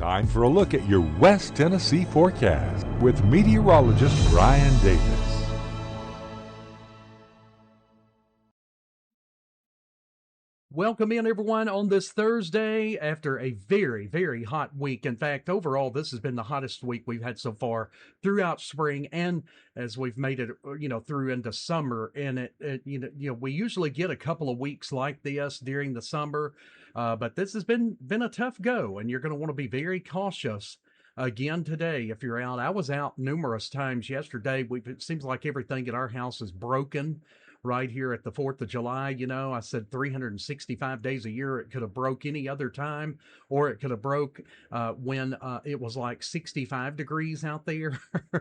Time for a look at your West Tennessee forecast with meteorologist Brian Davis. Welcome in, everyone, on this Thursday after a very, very hot week. In fact, overall, this has been the hottest week we've had so far throughout spring, and as we've made it, through into summer. And we usually get a couple of weeks like this during the summer, but this has been a tough go, and you're going to want to be very cautious. Again today, if you're out. I was out numerous times yesterday. It seems like everything at our house is broken right here at the 4th of July. I said 365 days a year. It could have broke any other time, or it could have broke when it was like 65 degrees out there.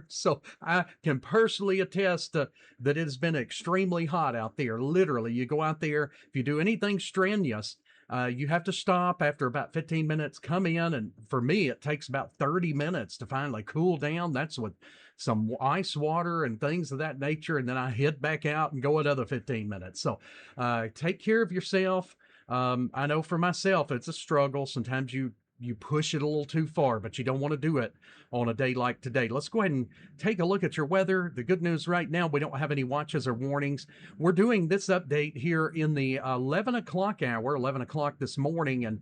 So I can personally attest that it has been extremely hot out there. Literally, you go out there, if you do anything strenuous, you have to stop after about 15 minutes, come in, and for me, it takes about 30 minutes to finally cool down. That's with some ice water and things of that nature, and then I head back out and go another 15 minutes. So take care of yourself. I know for myself, it's a struggle. Sometimes you push it a little too far, but you don't want to do it on a day like today. Let's go ahead and take a look at your weather. The good news right now, we don't have any watches or warnings. We're doing this update here in the 11 o'clock hour, 11 o'clock this morning, and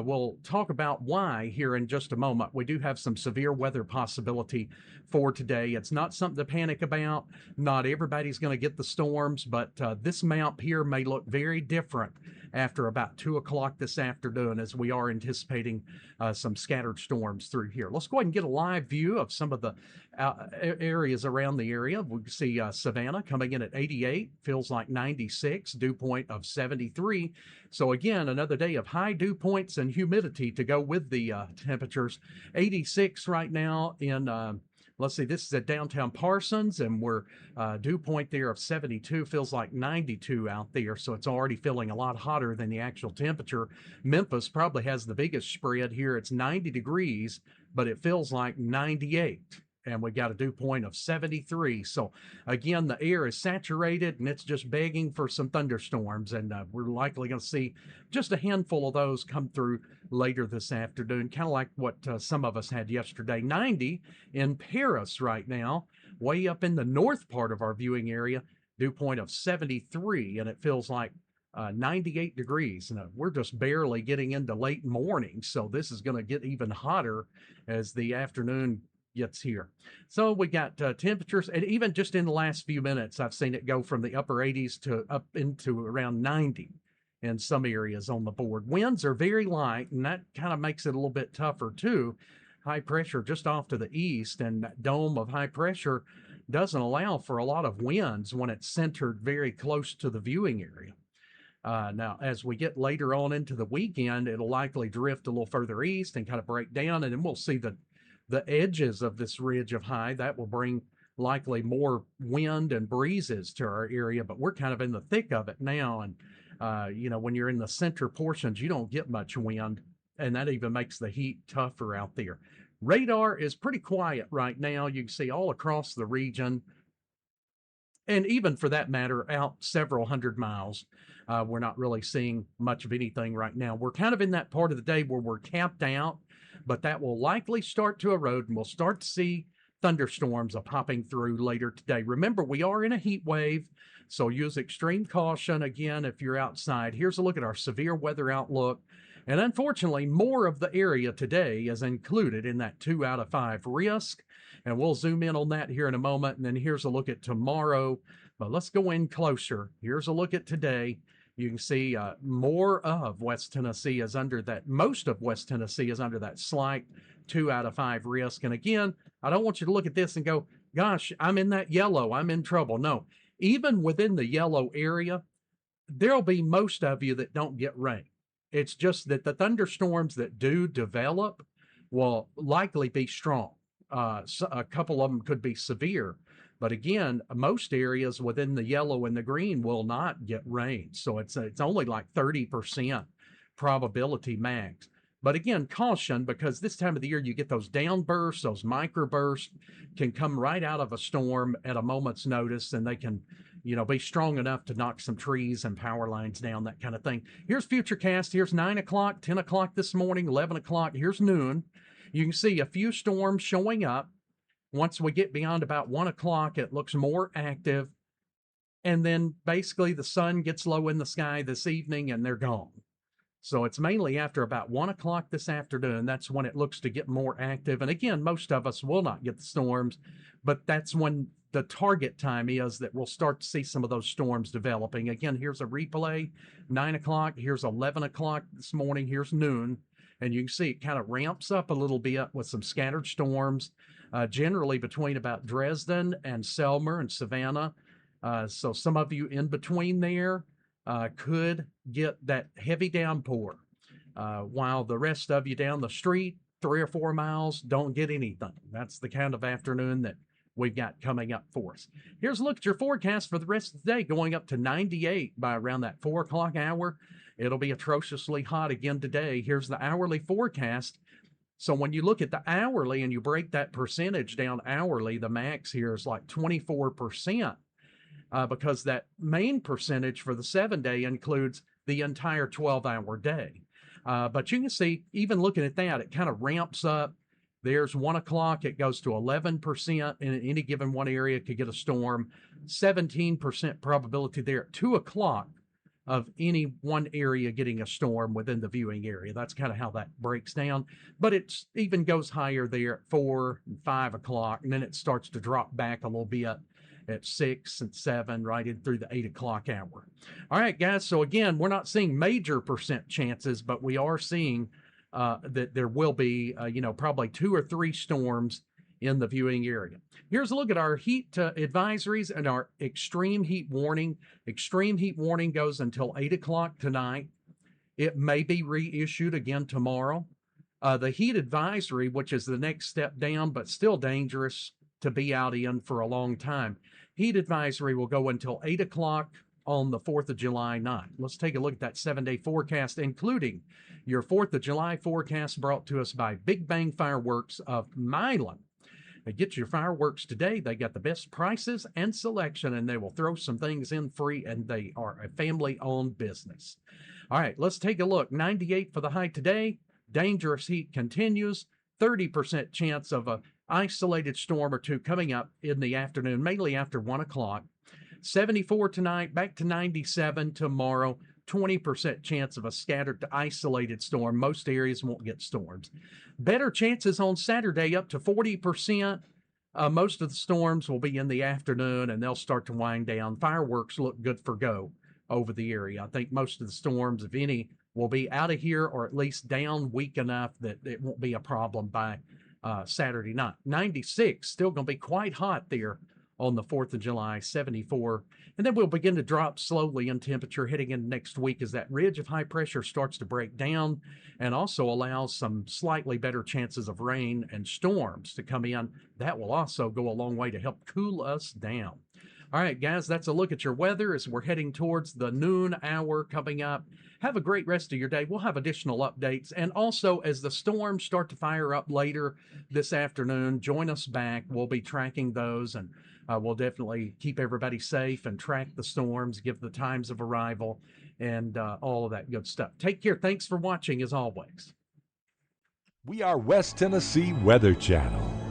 we'll talk about why here in just a moment. We do have some severe weather possibility for today. It's not something to panic about. Not everybody's going to get the storms, but this map here may look very different after about 2 o'clock this afternoon, as we are anticipating some scattered storms through here. Let's go ahead and get a live view of some of the areas around the area. We see Savannah coming in at 88, feels like 96, dew point of 73. So again, another day of high dew points and humidity to go with the temperatures. 86 right now in let's see, this is at downtown Parsons, and we're dew point there of 72, feels like 92 out there, so it's already feeling a lot hotter than the actual temperature. Memphis probably has the biggest spread here. It's 90 degrees, but it feels like 98. And we got a dew point of 73. So again, the air is saturated, and it's just begging for some thunderstorms. And we're likely going to see just a handful of those come through later this afternoon, kind of like what some of us had yesterday. 90 in Paris right now, way up in the north part of our viewing area, dew point of 73, and it feels like 98 degrees. And we're just barely getting into late morning, so this is going to get even hotter as the afternoon gets here. So we got temperatures, and even just in the last few minutes, I've seen it go from the upper 80s to up into around 90 in some areas on the board. Winds are very light, and that kind of makes it a little bit tougher too. High pressure just off to the east, and that dome of high pressure doesn't allow for a lot of winds when it's centered very close to the viewing area. Now, as we get later on into the weekend, it'll likely drift a little further east and kind of break down, and then we'll see the edges of this ridge of high. That will bring likely more wind and breezes to our area, but we're kind of in the thick of it now. And, when you're in the center portions, you don't get much wind, and that even makes the heat tougher out there. Radar is pretty quiet right now. You can see all across the region, and even for that matter, out several hundred miles. We're not really seeing much of anything right now. We're kind of in that part of the day where we're capped out, but that will likely start to erode, and we'll start to see thunderstorms popping through later today. Remember, we are in a heat wave, so use extreme caution again if you're outside. Here's a look at our severe weather outlook, and unfortunately, more of the area today is included in that 2 out of 5 risk, and we'll zoom in on that here in a moment. And then here's a look at tomorrow, but let's go in closer. Here's a look at today. You can see more of West Tennessee is under that. Most of West Tennessee is under that slight 2 out of 5 risk. And again, I don't want you to look at this and go, gosh, I'm in that yellow, I'm in trouble. No, even within the yellow area, there'll be most of you that don't get rain. It's just that the thunderstorms that do develop will likely be strong. So a couple of them could be severe. But again, most areas within the yellow and the green will not get rain. So it's only like 30% probability max. But again, caution, because this time of the year you get those downbursts, those microbursts can come right out of a storm at a moment's notice, and they can, be strong enough to knock some trees and power lines down, that kind of thing. Here's Futurecast. Here's 9 o'clock, 10 o'clock this morning, 11 o'clock. Here's noon. You can see a few storms showing up. Once we get beyond about 1 o'clock, it looks more active. And then basically the sun gets low in the sky this evening and they're gone. So it's mainly after about 1 o'clock this afternoon. That's when it looks to get more active. And again, most of us will not get the storms, but that's when the target time is that we'll start to see some of those storms developing. Again, here's a replay, 9 o'clock. Here's 11 o'clock this morning. Here's noon. And you can see it kind of ramps up a little bit with some scattered storms, generally between about Dresden and Selmer and Savannah. So some of you in between there could get that heavy downpour, while the rest of you down the street, 3 or 4 miles, don't get anything. That's the kind of afternoon that we've got coming up for us. Here's a look at your forecast for the rest of the day, going up to 98 by around that 4 o'clock hour. It'll be atrociously hot again today. Here's the hourly forecast. So when you look at the hourly and you break that percentage down hourly, the max here is like 24%. Because that main percentage for the 7-day includes the entire 12-hour day. But you can see, even looking at that, it kind of ramps up. There's 1 o'clock, it goes to 11%. In any given one area could get a storm. 17% probability there at 2 o'clock of any one area getting a storm within the viewing area. That's kind of how that breaks down. But it even goes higher there at 4 and 5 o'clock, and then it starts to drop back a little bit at 6 and 7, right in through the 8 o'clock hour. All right, guys. So again, we're not seeing major percent chances, but we are seeing that there will be, probably 2 or 3 storms in the viewing area. Here's a look at our heat advisories and our extreme heat warning. Extreme heat warning goes until 8 o'clock tonight. It may be reissued again tomorrow. The heat advisory, which is the next step down, but still dangerous to be out in for a long time. Heat advisory will go until 8 o'clock on the 4th of July night. Let's take a look at that 7-day forecast, including your 4th of July forecast brought to us by Big Bang Fireworks of Milan. Get your fireworks today. They got the best prices and selection, and they will throw some things in free, and they are a family-owned business. All right, let's take a look. 98 for the high today. Dangerous heat continues. 30% chance of a isolated storm or two coming up in the afternoon, mainly after 1 o'clock. 74 tonight, back to 97 tomorrow. 20% chance of a scattered to isolated storm. Most areas won't get storms. Better chances on Saturday, up to 40%. Most of the storms will be in the afternoon, and they'll start to wind down. Fireworks look good for go over the area. I think most of the storms, if any, will be out of here or at least down weak enough that it won't be a problem by Saturday night. 96, still going to be quite hot there on the 4th of July, 74. And then we'll begin to drop slowly in temperature heading into next week as that ridge of high pressure starts to break down and also allows some slightly better chances of rain and storms to come in. That will also go a long way to help cool us down. All right, guys, that's a look at your weather as we're heading towards the noon hour coming up. Have a great rest of your day. We'll have additional updates. And also, as the storms start to fire up later this afternoon, join us back. We'll be tracking those, and we'll definitely keep everybody safe and track the storms, give the times of arrival, and all of that good stuff. Take care. Thanks for watching, as always. We are West Tennessee Weather Channel.